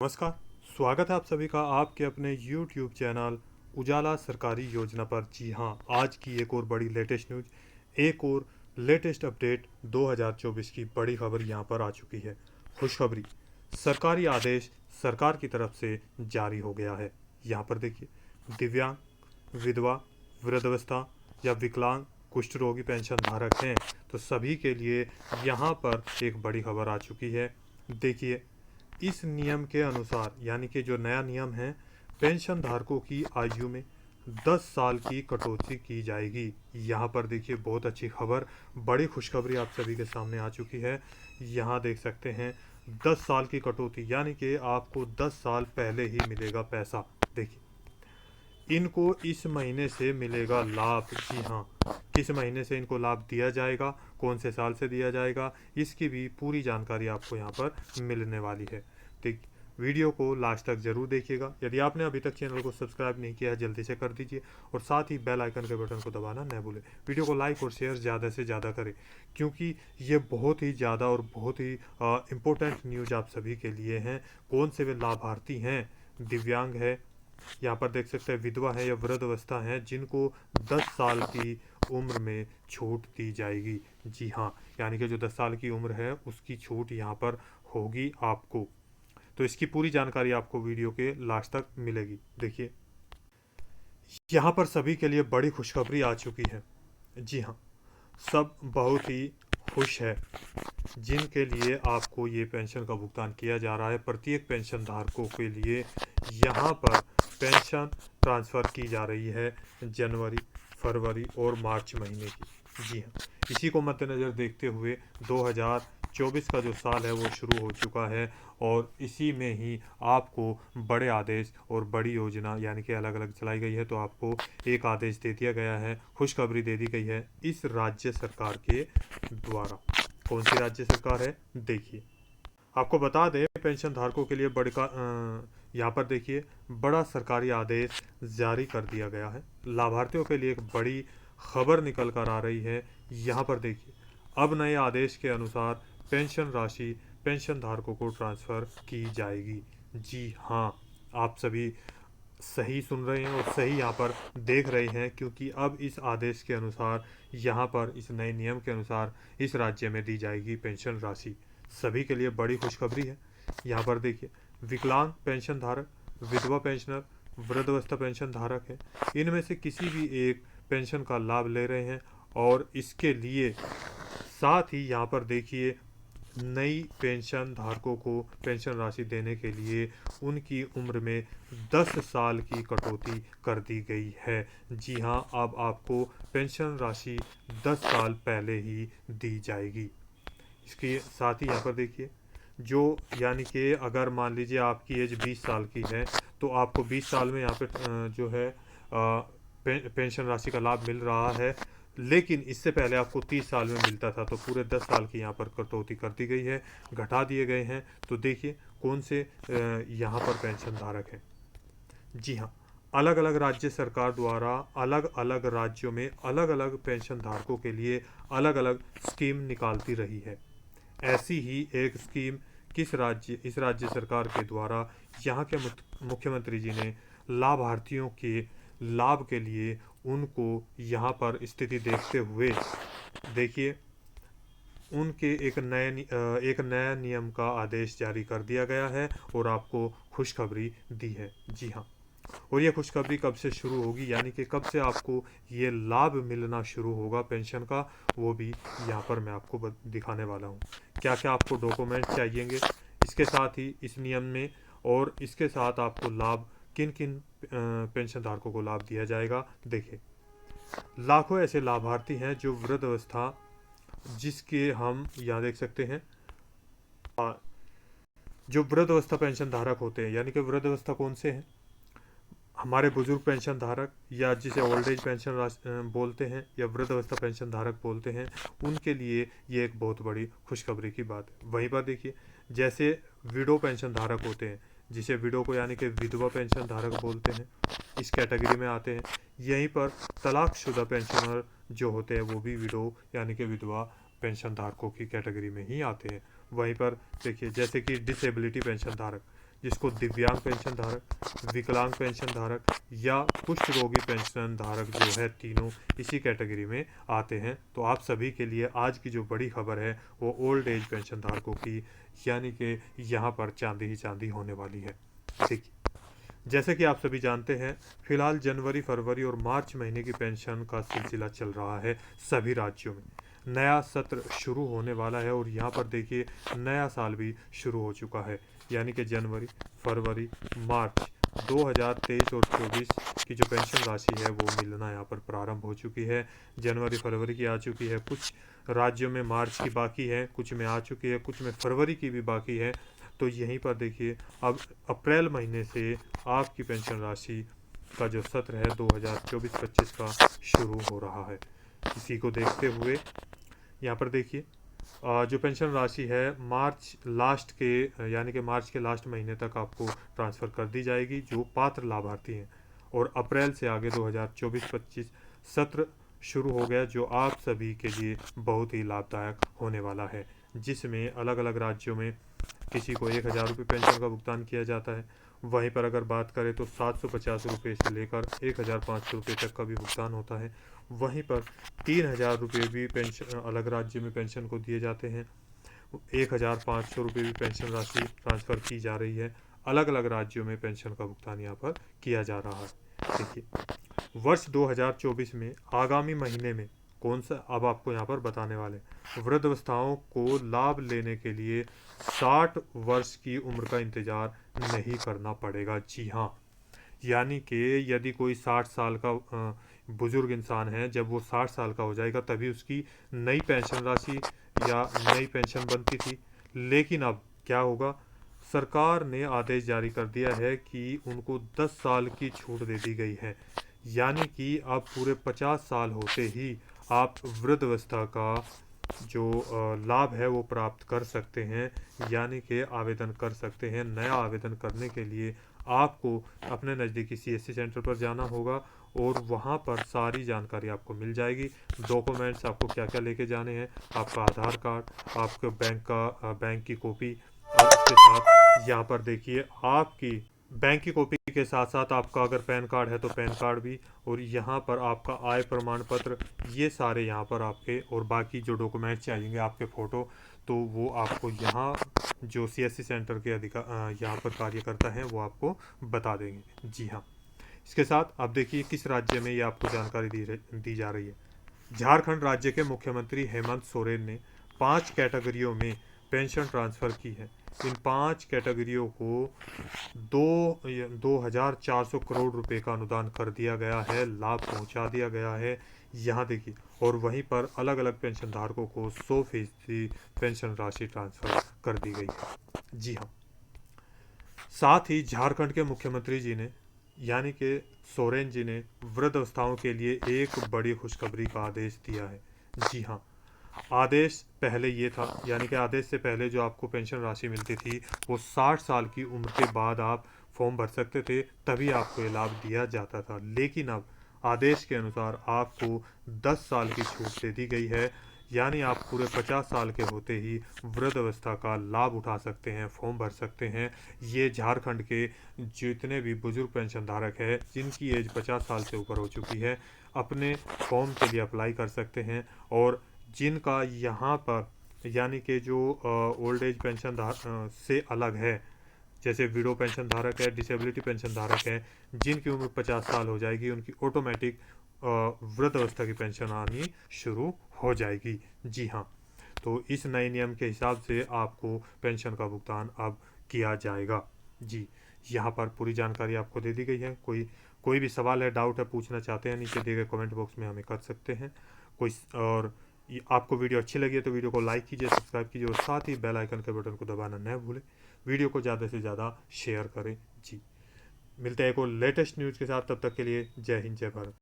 नमस्कार। स्वागत है आप सभी का आपके अपने YouTube चैनल उजाला सरकारी योजना पर। जी हाँ, आज की एक और बड़ी लेटेस्ट न्यूज, एक और लेटेस्ट अपडेट 2024 की बड़ी खबर यहाँ पर आ चुकी है। खुशखबरी, सरकारी आदेश सरकार की तरफ से जारी हो गया है। यहाँ पर देखिए, दिव्यांग, विधवा, वृद्धावस्था या विकलांग कुष्ठ रोगी पेंशन धारक हैं तो सभी के लिए यहाँ पर एक बड़ी खबर आ चुकी है। देखिए, इस नियम के अनुसार यानी कि जो नया नियम है, पेंशन धारकों की आयु में 10 साल की कटौती की जाएगी। यहाँ पर देखिए, बहुत अच्छी खबर, बड़ी खुशखबरी आप सभी के सामने आ चुकी है। यहाँ देख सकते हैं 10 साल की कटौती यानी कि आपको 10 साल पहले ही मिलेगा पैसा। देखिए, इनको इस महीने से मिलेगा लाभ। जी हाँ, किस महीने से इनको लाभ दिया जाएगा, कौन से साल से दिया जाएगा, इसकी भी पूरी जानकारी आपको यहाँ पर मिलने वाली है। ठीक, वीडियो को लास्ट तक जरूर देखिएगा। यदि आपने अभी तक चैनल को सब्सक्राइब नहीं किया है जल्दी से कर दीजिए और साथ ही बेल आइकन के बटन को दबाना न भूलें। वीडियो को लाइक और शेयर ज़्यादा से ज़्यादा करें क्योंकि ये बहुत ही ज़्यादा और बहुत ही इम्पोर्टेंट न्यूज आप सभी के लिए हैं। कौन से वे लाभार्थी हैं, दिव्यांग है, यहाँ पर देख सकते हैं विधवा है या वृद्धावस्था है, जिनको 10 साल की उम्र में छूट दी जाएगी। जी हाँ, यानी कि जो 10 साल की उम्र है उसकी छूट यहाँ पर होगी आपको। तो इसकी पूरी जानकारी आपको वीडियो के लास्ट तक मिलेगी। देखिए, यहाँ पर सभी के लिए बड़ी खुशखबरी आ चुकी है। जी हाँ, सब बहुत ही खुश है जिनके लिए आपको ये पेंशन का भुगतान किया जा रहा है। प्रत्येक पेंशन धारकों के लिए यहाँ पर पेंशन ट्रांसफ़र की जा रही है जनवरी, फरवरी और मार्च महीने की। जी हाँ, इसी को मद्देनज़र देखते हुए 2024 का जो साल है वो शुरू हो चुका है और इसी में ही आपको बड़े आदेश और बड़ी योजना यानी कि अलग अलग चलाई गई है। तो आपको एक आदेश दे दिया गया है, खुशखबरी दे दी गई है इस राज्य सरकार के द्वारा। कौन सी राज्य सरकार है, देखिए आपको बता दें, पेंशन धारकों के लिए यहाँ पर देखिए बड़ा सरकारी आदेश जारी कर दिया गया है। लाभार्थियों के लिए एक बड़ी खबर निकल कर आ रही है। यहाँ पर देखिए, अब नए आदेश के अनुसार पेंशन राशि पेंशन धारकों को ट्रांसफ़र की जाएगी। जी हाँ, आप सभी सही सुन रहे हैं और सही यहाँ पर देख रहे हैं क्योंकि अब इस आदेश के अनुसार यहाँ पर इस नए नियम के अनुसार इस राज्य में दी जाएगी पेंशन राशि। सभी के लिए बड़ी खुशखबरी है। यहाँ पर देखिए, विकलांग पेंशन धारक, विधवा पेंशनर, वृद्धावस्था पेंशन धारक है, इनमें से किसी भी एक पेंशन का लाभ ले रहे हैं और इसके लिए साथ ही यहाँ पर देखिए नई पेंशन धारकों को पेंशन राशि देने के लिए उनकी उम्र में 10 साल की कटौती कर दी गई है। जी हाँ, अब आपको पेंशन राशि 10 साल पहले ही दी जाएगी। इसके साथ ही यहाँ पर देखिए, जो यानी कि अगर मान लीजिए आपकी एज 20 साल की है तो आपको 20 साल में यहाँ पे जो है पेंशन राशि का लाभ मिल रहा है, लेकिन इससे पहले आपको 30 साल में मिलता था तो पूरे 10 साल की यहाँ पर कटौती कर दी गई है, घटा दिए गए हैं। तो देखिए कौन से यहाँ पर पेंशन धारक हैं। जी हाँ, अलग अलग राज्य सरकार द्वारा अलग अलग राज्यों में अलग अलग पेंशन धारकों के लिए अलग अलग स्कीम निकालती रही है। ऐसी ही एक स्कीम इस राज्य सरकार के द्वारा यहाँ के मुख्यमंत्री जी ने लाभार्थियों के लाभ के लिए उनको यहाँ पर स्थिति देखते हुए देखिए उनके एक नया नियम का आदेश जारी कर दिया गया है और आपको खुशखबरी दी है। जी हाँ, और ये खुशखबरी कब से शुरू होगी यानी कि कब से आपको ये लाभ मिलना शुरू होगा पेंशन का, वो भी यहाँ पर मैं आपको दिखाने वाला हूँ। क्या क्या आपको डॉक्यूमेंट चाहिएंगे इसके साथ ही इस नियम में, और इसके साथ आपको लाभ किन किन पेंशन धारकों को लाभ दिया जाएगा। देखिए, लाखों ऐसे लाभार्थी हैं जो वृद्धावस्था, जिसके हम यहाँ देख सकते हैं जो वृद्धावस्था पेंशन धारक होते हैं, यानी कि वृद्धावस्था कौन से हैं, हमारे बुजुर्ग पेंशन धारक या जिसे ओल्ड एज पेंशन बोलते हैं या वृद्धावस्था पेंशन धारक बोलते हैं, उनके लिए ये एक बहुत बड़ी खुशखबरी की बात है। वहीं पर देखिए, जैसे विडो पेंशन धारक होते हैं, जिसे विडो को यानी कि विधवा पेंशन धारक बोलते हैं, इस कैटेगरी में आते हैं। यहीं पर तलाकशुदा पेंशनर जो होते हैं वो भी विडो यानी कि विधवा पेंशन धारकों की कैटेगरी में ही आते हैं। वहीं पर देखिए, जैसे कि डिसेबिलिटी पेंशन धारक, जिसको दिव्यांग पेंशन धारक, विकलांग पेंशन धारक या कुष्ठ रोगी पेंशन धारक जो है, तीनों इसी कैटेगरी में आते हैं। तो आप सभी के लिए आज की जो बड़ी खबर है वो ओल्ड एज पेंशन धारकों की, यानी कि यहाँ पर चांदी ही चांदी होने वाली है। देखिए, जैसे कि आप सभी जानते हैं, फिलहाल जनवरी, फरवरी और मार्च महीने की पेंशन का सिलसिला चल रहा है सभी राज्यों में। नया सत्र शुरू होने वाला है और यहाँ पर देखिए नया साल भी शुरू हो चुका है, यानी कि जनवरी, फरवरी, मार्च 2023 और 24 की जो पेंशन राशि है वो मिलना यहाँ पर प्रारंभ हो चुकी है। जनवरी, फरवरी की आ चुकी है, कुछ राज्यों में मार्च की बाकी है, कुछ में आ चुकी है, कुछ में फरवरी की भी बाकी है। तो यहीं पर देखिए अब अप्रैल महीने से आपकी पेंशन राशि का जो सत्र है 2024-25 का शुरू हो रहा है। इसी को देखते हुए यहाँ पर देखिए जो पेंशन राशि है मार्च लास्ट के, यानी कि मार्च के लास्ट महीने तक आपको ट्रांसफ़र कर दी जाएगी जो पात्र लाभार्थी हैं, और अप्रैल से आगे 2024-25 सत्र शुरू हो गया जो आप सभी के लिए बहुत ही लाभदायक होने वाला है, जिसमें अलग अलग राज्यों में किसी को 1,000 रुपये पेंशन का भुगतान किया जाता है। वहीं पर अगर बात करें तो 750 रुपये से लेकर 1,500 रुपये तक का भी भुगतान होता है। वहीं पर 3,000 रुपये भी पेंशन अलग राज्य में पेंशन को दिए जाते हैं। 1,500 रुपये भी पेंशन राशि ट्रांसफ़र की जा रही है। अलग अलग राज्यों में पेंशन का भुगतान यहाँ पर किया जा रहा है। देखिए, वर्ष 2024 में आगामी महीने में कौन सा, अब आपको यहाँ पर बताने वाले, वृद्धावस्थाओं को लाभ लेने के लिए 60 वर्ष की उम्र का इंतज़ार नहीं करना पड़ेगा। जी हाँ, यानी कि यदि कोई 60 साल का बुज़ुर्ग इंसान है, जब वो 60 साल का हो जाएगा तभी उसकी नई पेंशन राशि या नई पेंशन बनती थी। लेकिन अब क्या होगा, सरकार ने आदेश जारी कर दिया है कि उनको 10 साल की छूट दे दी गई है, यानी कि अब पूरे 50 साल होते ही आप वृद्धावस्था का जो लाभ है वो प्राप्त कर सकते हैं, यानी कि आवेदन कर सकते हैं। नया आवेदन करने के लिए आपको अपने नज़दीकी CSC सेंटर पर जाना होगा और वहाँ पर सारी जानकारी आपको मिल जाएगी। डॉक्यूमेंट्स आपको क्या क्या लेके जाने हैं, आपका आधार कार्ड, आपके बैंक की कॉपी, और इसके साथ यहाँ पर देखिए आपकी बैंक की कॉपी के साथ साथ आपका अगर पैन कार्ड है तो पैन कार्ड भी, और यहाँ पर आपका आय प्रमाण पत्र, ये सारे यहाँ पर आपके, और बाकी जो डॉक्यूमेंट चाहिए आपके फ़ोटो, तो वो आपको यहाँ जो CSC सेंटर के यहाँ पर कार्यकर्ता हैं वो आपको बता देंगे। जी हाँ, इसके साथ आप देखिए किस राज्य में ये आपको जानकारी दी जा रही है। झारखंड राज्य के मुख्यमंत्री हेमंत सोरेन ने 5 कैटेगरियों में पेंशन ट्रांसफ़र की है। इन 5 कैटेगरियों को 2,400 करोड़ रुपए का अनुदान कर दिया गया है, लाभ पहुंचा दिया गया है। यहाँ देखिए, और वहीं पर अलग अलग पेंशन धारकों को 100% पेंशन राशि ट्रांसफ़र कर दी गई है। जी हाँ, साथ ही झारखंड के मुख्यमंत्री जी ने, यानी कि सोरेन जी ने, वृद्धावस्थाओं के लिए एक बड़ी खुशखबरी का आदेश दिया है। जी हाँ, आदेश पहले ये था, यानी कि आदेश से पहले जो आपको पेंशन राशि मिलती थी वो 60 साल की उम्र के बाद आप फॉर्म भर सकते थे, तभी आपको ये लाभ दिया जाता था। लेकिन अब आदेश के अनुसार आपको 10 साल की छूट दे दी गई है, यानी आप पूरे 50 साल के होते ही वृद्धावस्था का लाभ उठा सकते हैं, फॉर्म भर सकते हैं। ये झारखंड के जितने भी बुजुर्ग पेंशन धारक हैं जिनकी एज 50 साल से ऊपर हो चुकी है, अपने फॉर्म के लिए अप्लाई कर सकते हैं। और जिनका यहाँ पर, यानी कि जो ओल्ड एज पेंशन से अलग है, जैसे विडो पेंशन धारक है, डिसेबिलिटी पेंशन धारक है, जिनकी उम्र 50 साल हो जाएगी उनकी ऑटोमेटिक वृद्धावस्था की पेंशन आनी शुरू हो जाएगी। जी हाँ, तो इस नए नियम के हिसाब से आपको पेंशन का भुगतान अब किया जाएगा। जी, यहाँ पर पूरी जानकारी आपको दे दी गई है। कोई भी सवाल है, डाउट है, पूछना चाहते हैं, नीचे दिए गए कमेंट बॉक्स में हमें कर सकते हैं। कोई और आपको वीडियो अच्छी लगी है तो वीडियो को लाइक कीजिए, सब्सक्राइब कीजिए और साथ ही बेल आइकन के बटन को दबाना न भूलें। वीडियो को ज़्यादा से ज़्यादा शेयर करें। जी, मिलते हैं एक और लेटेस्ट न्यूज़ के साथ, तब तक के लिए जय हिंद, जय भारत।